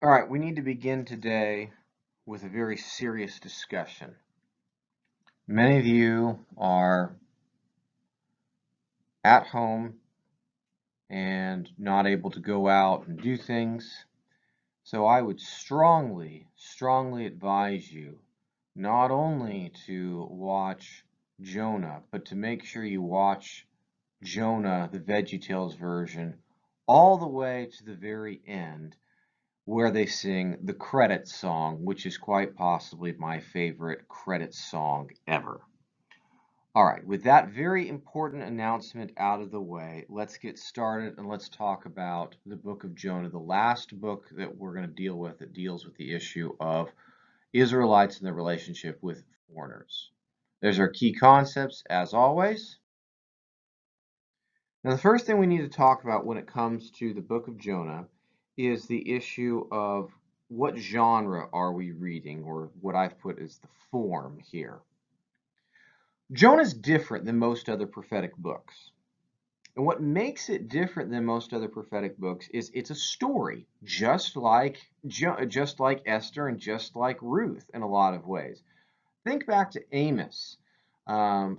All right, we need to begin today with a very serious discussion. Many of you are at home and not able to go out and do things, so I would strongly advise you not only to watch Jonah, but to make sure you watch Jonah, the VeggieTales version, all the way to the very end, where they sing the credits song, which is quite possibly my favorite credits song ever. All right, with that very important announcement out of the way, let's get started and let's talk about the book of Jonah, the last book that we're going to deal with that deals with the issue of Israelites and their relationship with foreigners. There's our key concepts, as always. Now, the first thing we need to talk about when it comes to the book of Jonah is the issue of what genre are we reading, or what I've put as the form here. Jonah's different than most other prophetic books. And what makes it different than most other prophetic books is it's a story, just like Esther and just like Ruth in a lot of ways. Think back to Amos.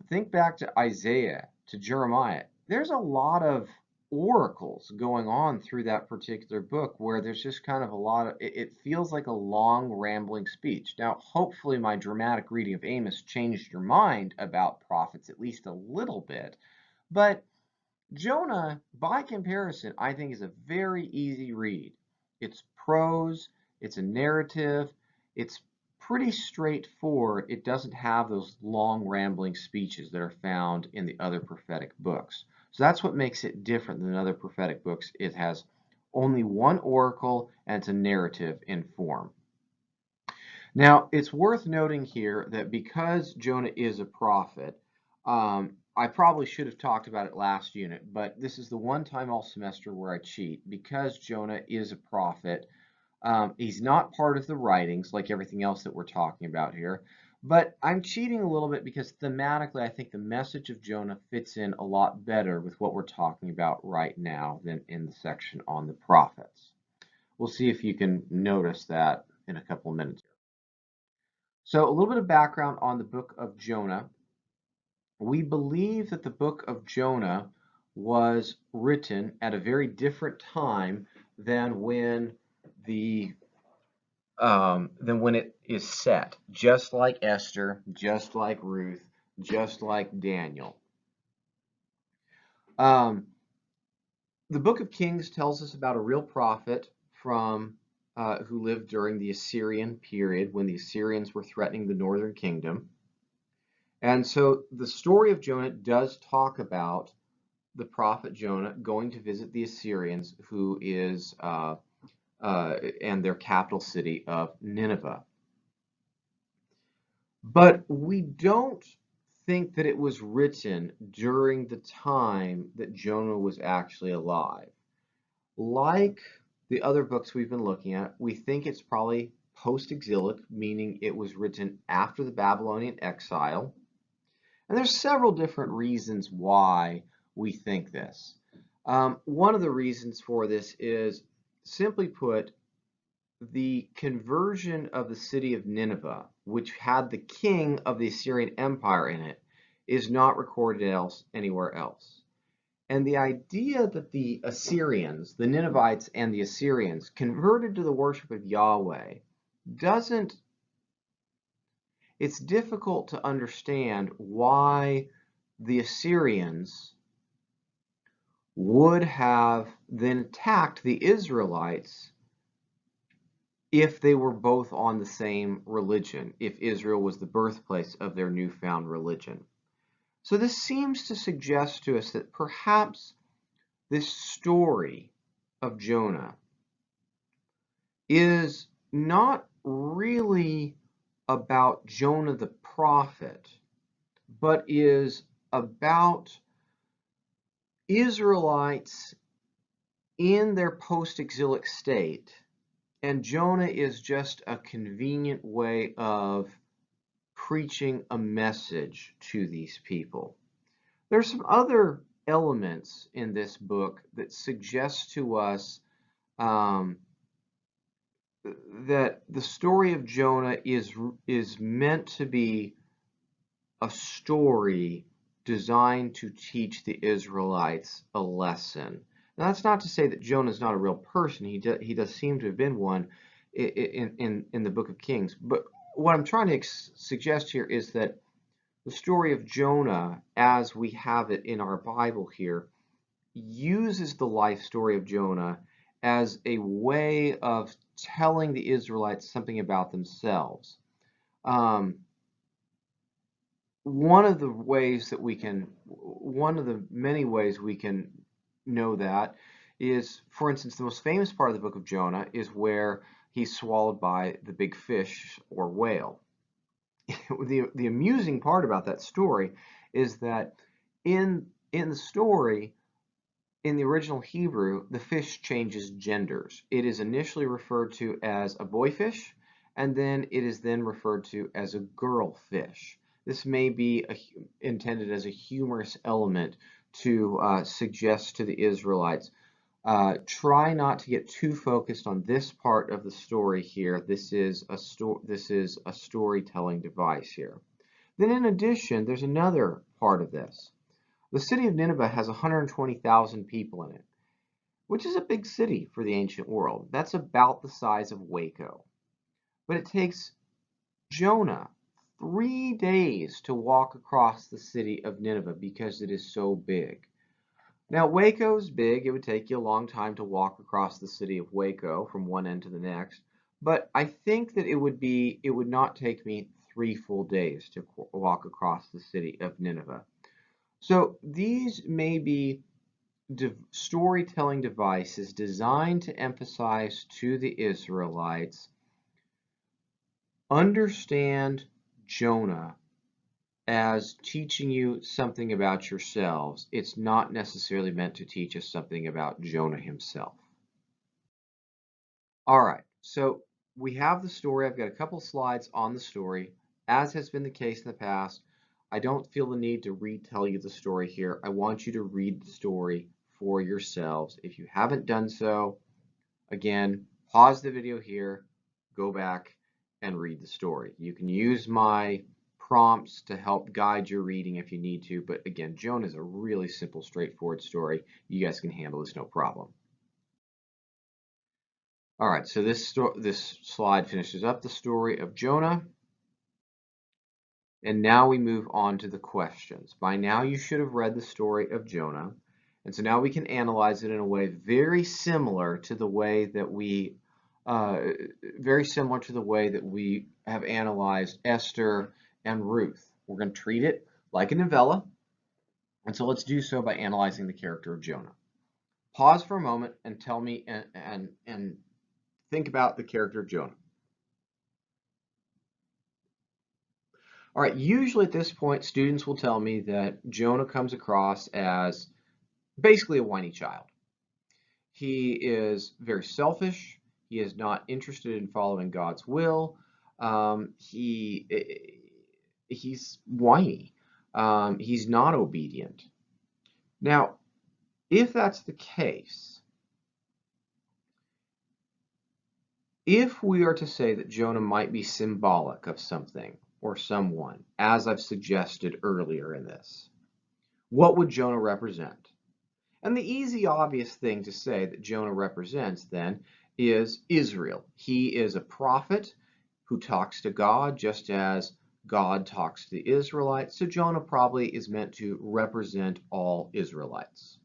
Think back to Isaiah, to Jeremiah. There's a lot of oracles going on through that particular book where there's just kind of a lot of, it feels like a long, rambling speech. Now, hopefully my dramatic reading of Amos changed your mind about prophets at least a little bit. But Jonah, by comparison, I think is a very easy read. It's prose, it's a narrative, it's pretty straightforward. It doesn't have those long rambling speeches that are found in the other prophetic books. So that's what makes it different than other prophetic books. It has only one oracle and it's a narrative in form. Now, it's worth noting here that because Jonah is a prophet, I probably should have talked about it last unit, but this is the one time all semester where I cheat. Because Jonah is a prophet, he's not part of the writings like everything else that we're talking about here, but I'm cheating a little bit because thematically I think the message of Jonah fits in a lot better with what we're talking about right now than in the section on the prophets. We'll see if you can notice that in a couple of minutes. So a little bit of background on the book of Jonah. We believe that the book of Jonah was written at a very different time than when it is set, just like Esther, just like Ruth, just like Daniel. The book of Kings tells us about a real prophet from who lived during the Assyrian period when the Assyrians were threatening the northern kingdom. And so the story of Jonah does talk about the prophet Jonah going to visit the Assyrians, who is and their capital city of Nineveh. But we don't think that it was written during the time that Jonah was actually alive. Like the other books we've been looking at, we think it's probably post-exilic, meaning it was written after the Babylonian exile. And there's several different reasons why we think this. One of the reasons for this is, simply put, the conversion of the city of Nineveh, which had the king of the Assyrian Empire in it, is not recorded anywhere else. And the idea that the Assyrians, the Ninevites and the Assyrians, converted to the worship of Yahweh it's difficult to understand why the Assyrians would have then attacked the Israelites if they were both on the same religion, if Israel was the birthplace of their newfound religion. So this seems to suggest to us that perhaps this story of Jonah is not really about Jonah the prophet, but is about Israelites in their post-exilic state, and Jonah is just a convenient way of preaching a message to these people. There's some other elements in this book that suggest to us that the story of Jonah is meant to be a story designed to teach the Israelites a lesson. Now, that's not to say that Jonah is not a real person. He does seem to have been one in the book of Kings. But what I'm trying to suggest here is that the story of Jonah, as we have it in our Bible here, uses the life story of Jonah as a way of telling the Israelites something about themselves. Um, one of the many ways we can know that is, for instance, the most famous part of the book of Jonah is where he's swallowed by the big fish or whale. The amusing part about that story is that in the story, in the original Hebrew, the fish changes genders. It is initially referred to as a boy fish, and then it is then referred to as a girl fish. This may be intended as a humorous element to suggest to the Israelites, try not to get too focused on this part of the story here. This is a storytelling device here. Then in addition, there's another part of this. The city of Nineveh has 120,000 people in it, which is a big city for the ancient world. That's about the size of Waco. But it takes Jonah 3 days to walk across the city of Nineveh because it is so big. Now, Waco's big. It would take you a long time to walk across the city of Waco from one end to the next. But I think that it would not take me 3 full days to walk across the city of Nineveh. So these may be storytelling devices designed to emphasize to the Israelites, understand Jonah as teaching you something about yourselves. It's not necessarily meant to teach us something about Jonah himself. All right, so we have the story. I've got a couple slides on the story. As has been the case in the past, I don't feel the need to retell you the story here. I want you to read the story for yourselves. If you haven't done so, again, pause the video here, go back and read the story. You can use my prompts to help guide your reading if you need to, but again, Jonah is a really simple, straightforward story. You guys can handle this no problem. All right, so this slide finishes up the story of Jonah. And now we move on to the questions. By now you should have read the story of Jonah. And so now we can analyze it in a way very similar to the way that we have analyzed Esther and Ruth. We're going to treat it like a novella. And so let's do so by analyzing the character of Jonah. Pause for a moment and tell me and think about the character of Jonah. All right, usually at this point, students will tell me that Jonah comes across as basically a whiny child. He is very selfish. He is not interested in following God's will. He's whiny. He's not obedient. Now, if that's the case, if we are to say that Jonah might be symbolic of something or someone, as I've suggested earlier in this, what would Jonah represent? And the easy, obvious thing to say that Jonah represents, then, is Israel. He is a prophet who talks to God just as God talks to the Israelites. So Jonah probably is meant to represent all Israelites.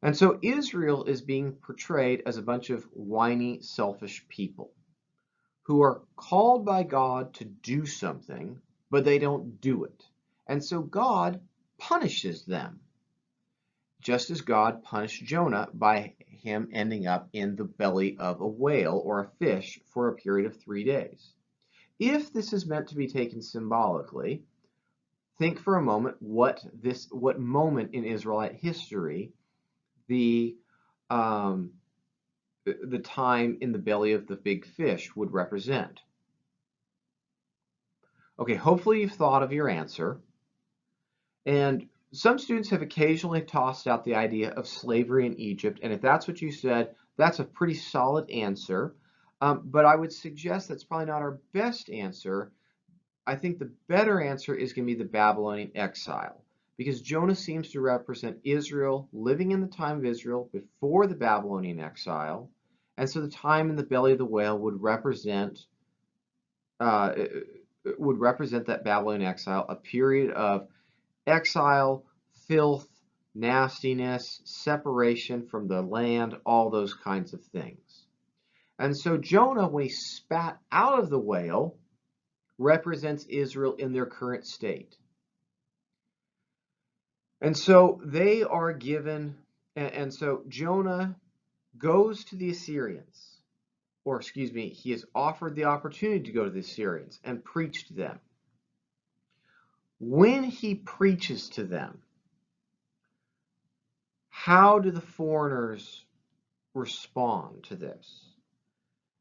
And so Israel is being portrayed as a bunch of whiny, selfish people who are called by God to do something, but they don't do it. And so God punishes them, just as God punished Jonah by him ending up in the belly of a whale or a fish for a period of 3 days. If this is meant to be taken symbolically, think for a moment what moment in Israelite history the time in the belly of the big fish would represent. Okay, hopefully you've thought of your answer. And some students have occasionally tossed out the idea of slavery in Egypt, and if that's what you said, that's a pretty solid answer. But I would suggest that's probably not our best answer. I think the better answer is going to be the Babylonian exile, because Jonah seems to represent Israel living in the time of Israel before the Babylonian exile, and so the time in the belly of the whale uh, would represent that Babylonian exile, a period of exile, filth, nastiness, separation from the land, all those kinds of things. And so Jonah, when he spat out of the whale, represents Israel in their current state. And so they are given, and so Jonah goes to the Assyrians, or excuse me, he is offered the opportunity to go to the Assyrians and preach to them. When he preaches to them, how do the foreigners respond to this?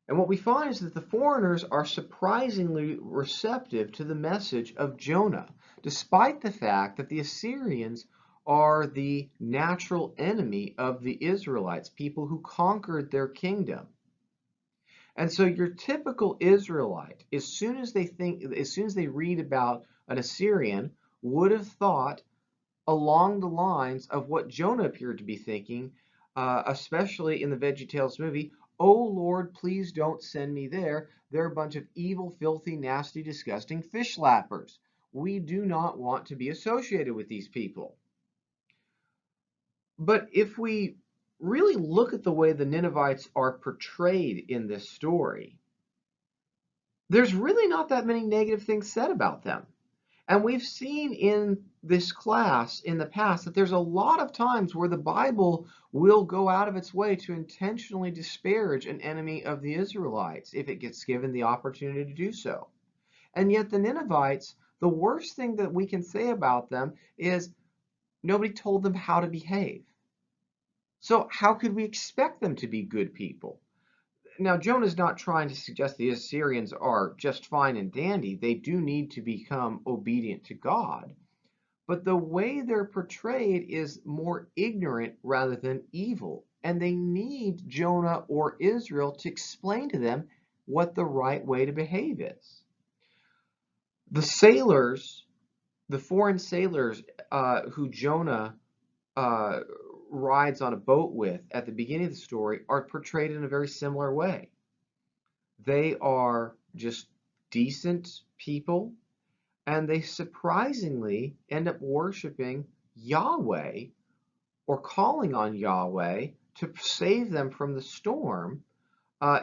And what we find is that the foreigners are surprisingly receptive to the message of Jonah, despite the fact that the Assyrians are the natural enemy of the Israelites, people who conquered their kingdom. And so your typical Israelite, as soon as they read about an Assyrian, would have thought along the lines of what Jonah appeared to be thinking, especially in the VeggieTales movie. Oh Lord, please don't send me there. They're a bunch of evil, filthy, nasty, disgusting fish lappers. We do not want to be associated with these people. But if we really look at the way the Ninevites are portrayed in this story, there's really not that many negative things said about them. And we've seen in this class in the past that there's a lot of times where the Bible will go out of its way to intentionally disparage an enemy of the Israelites if it gets given the opportunity to do so. And yet the Ninevites, the worst thing that we can say about them is nobody told them how to behave. So how could we expect them to be good people? Now, Jonah's not trying to suggest the Assyrians are just fine and dandy. They do need to become obedient to God. But the way they're portrayed is more ignorant rather than evil. And they need Jonah or Israel to explain to them what the right way to behave is. The sailors, the foreign sailors who Jonah rides on a boat with at the beginning of the story are portrayed in a very similar way. They are just decent people, and they surprisingly end up worshiping Yahweh or calling on Yahweh to save them from the storm,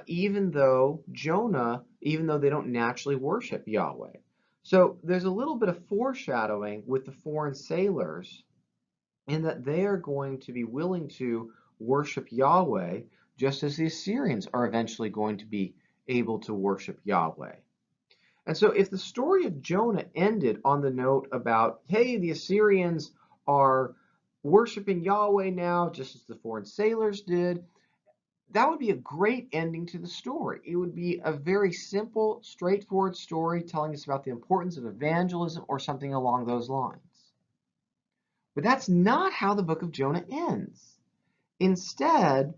even though they don't naturally worship Yahweh. So there's a little bit of foreshadowing with the foreign sailors in that they are going to be willing to worship Yahweh just as the Assyrians are eventually going to be able to worship Yahweh. And so if the story of Jonah ended on the note about, hey, the Assyrians are worshiping Yahweh now, just as the foreign sailors did, that would be a great ending to the story. It would be a very simple, straightforward story telling us about the importance of evangelism or something along those lines. But that's not how the book of Jonah ends. Instead,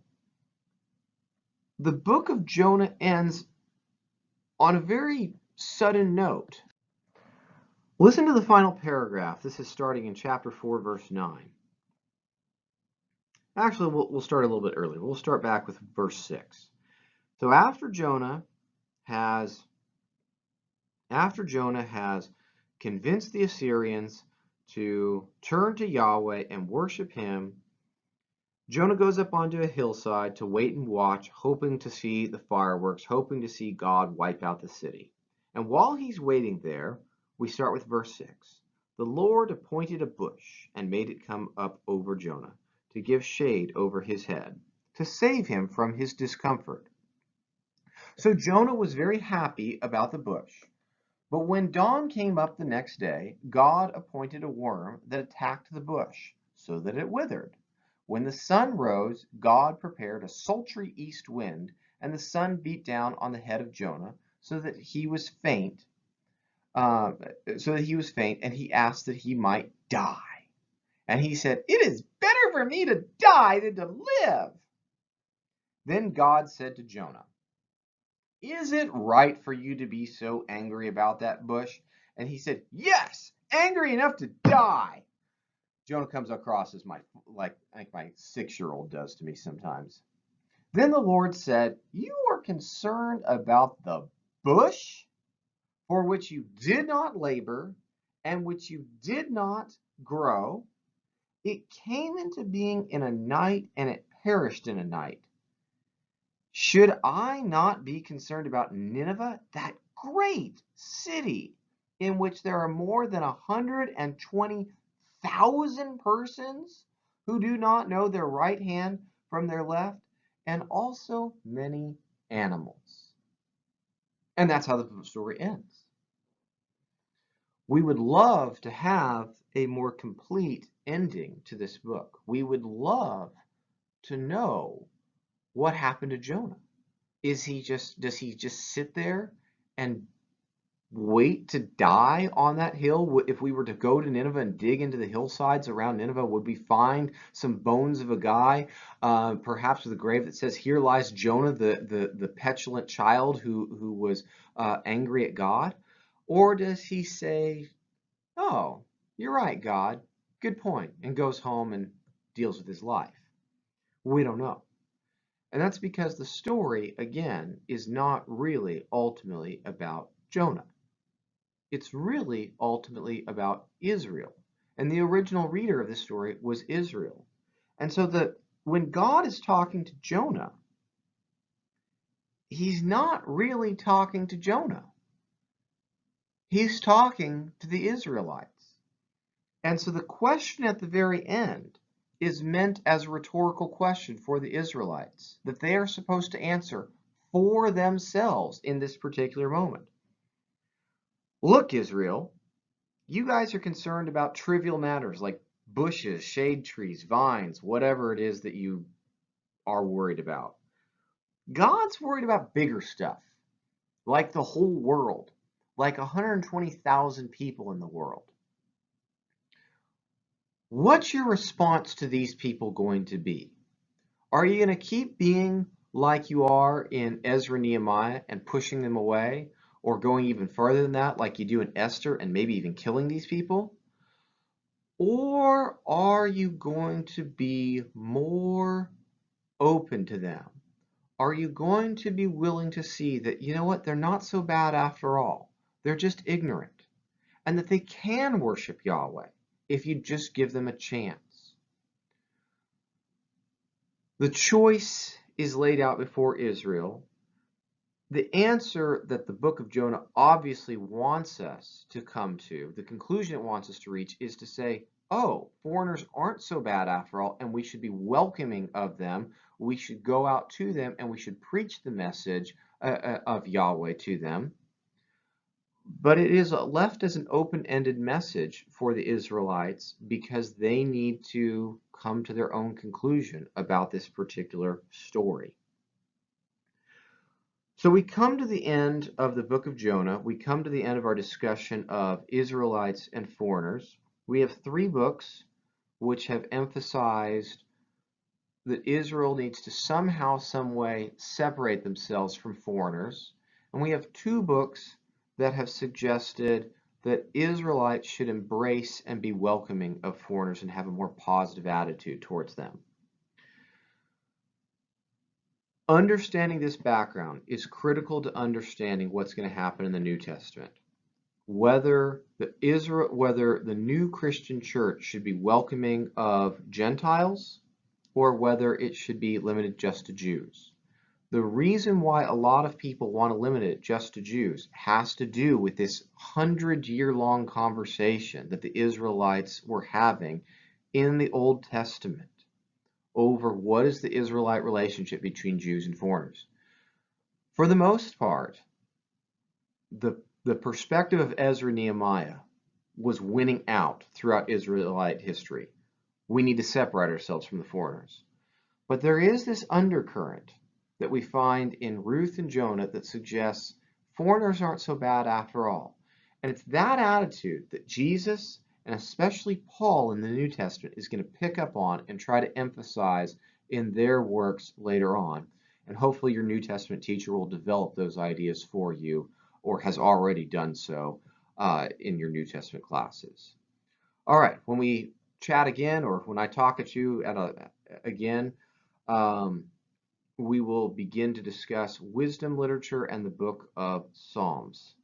the book of Jonah ends on a very sudden note. Listen to the final paragraph. This is starting in chapter 4, verse 9. Actually, we'll start a little bit earlier. We'll start back with verse 6. So after Jonah has convinced the Assyrians to turn to Yahweh and worship him, Jonah goes up onto a hillside to wait and watch, hoping to see the fireworks, hoping to see God wipe out the city. And while he's waiting there, we start with verse 6. The Lord appointed a bush and made it come up over Jonah to give shade over his head, to save him from his discomfort. So Jonah was very happy about the bush. But when dawn came up the next day, God appointed a worm that attacked the bush, so that it withered. When the sun rose, God prepared a sultry east wind, and the sun beat down on the head of Jonah, so that he was faint, and he asked that he might die. And he said, "It is better for me to die than to live." Then God said to Jonah, Is it right for you to be so angry about that bush? And he said, yes, angry enough to die. Jonah comes across as like I think my 6-year-old does to me sometimes. Then the Lord said, you are concerned about the bush for which you did not labor and which you did not grow. It came into being in a night and it perished in a night. Should I not be concerned about Nineveh, that great city in which there are more than 120,000 persons who do not know their right hand from their left, and also many animals? And that's how the story ends. We would love to have a more complete ending to this book. We would love to know what happened to Jonah. Does he just sit there and wait to die on that hill? If we were to go to Nineveh and dig into the hillsides around Nineveh, would we find some bones of a guy, perhaps with a grave that says, here lies Jonah, the petulant child who was angry at God? Or does he say, oh, you're right, God, good point, and goes home and deals with his life? We don't know. And that's because the story, again, is not really ultimately about Jonah. It's really ultimately about Israel. And the original reader of this story was Israel. And so when God is talking to Jonah, he's not really talking to Jonah. He's talking to the Israelites. And so the question at the very end is meant as a rhetorical question for the Israelites that they are supposed to answer for themselves in this particular moment. Look, Israel, you guys are concerned about trivial matters like bushes, shade trees, vines, whatever it is that you are worried about. God's worried about bigger stuff, like the whole world, like 120,000 people in the world. What's your response to these people going to be? Are you going to keep being like you are in Ezra and Nehemiah and pushing them away, or going even further than that like you do in Esther and maybe even killing these people? Or are you going to be more open to them? Are you going to be willing to see that, you know what, they're not so bad after all. They're just ignorant. And that they can worship Yahweh if you just give them a chance. The choice is laid out before Israel. The answer that the book of Jonah obviously wants us to come to, the conclusion it wants us to reach, is to say, oh, foreigners aren't so bad after all, and we should be welcoming of them. We should go out to them, and we should preach the message of Yahweh to them. But it is left as an open-ended message for the Israelites because they need to come to their own conclusion about this particular story. So we come to the end of the book of Jonah. We come to the end of our discussion of Israelites and foreigners. We have 3 books which have emphasized that Israel needs to somehow, some way separate themselves from foreigners. And we have 2 books that have suggested that Israelites should embrace and be welcoming of foreigners and have a more positive attitude towards them. Understanding this background is critical to understanding what's going to happen in the New Testament. Whether the new Christian church should be welcoming of Gentiles or whether it should be limited just to Jews. The reason why a lot of people want to limit it just to Jews has to do with this 100-year-long conversation that the Israelites were having in the Old Testament over what is the Israelite relationship between Jews and foreigners. For the most part, the perspective of Ezra and Nehemiah was winning out throughout Israelite history. We need to separate ourselves from the foreigners. But there is this undercurrent that we find in Ruth and Jonah that suggests foreigners aren't so bad after all. And it's that attitude that Jesus, and especially Paul in the New Testament, is going to pick up on and try to emphasize in their works later on. And hopefully your New Testament teacher will develop those ideas for you or has already done so in your New Testament classes. All right, when we chat again or when I talk at you again, um, we will begin to discuss wisdom literature and the book of Psalms.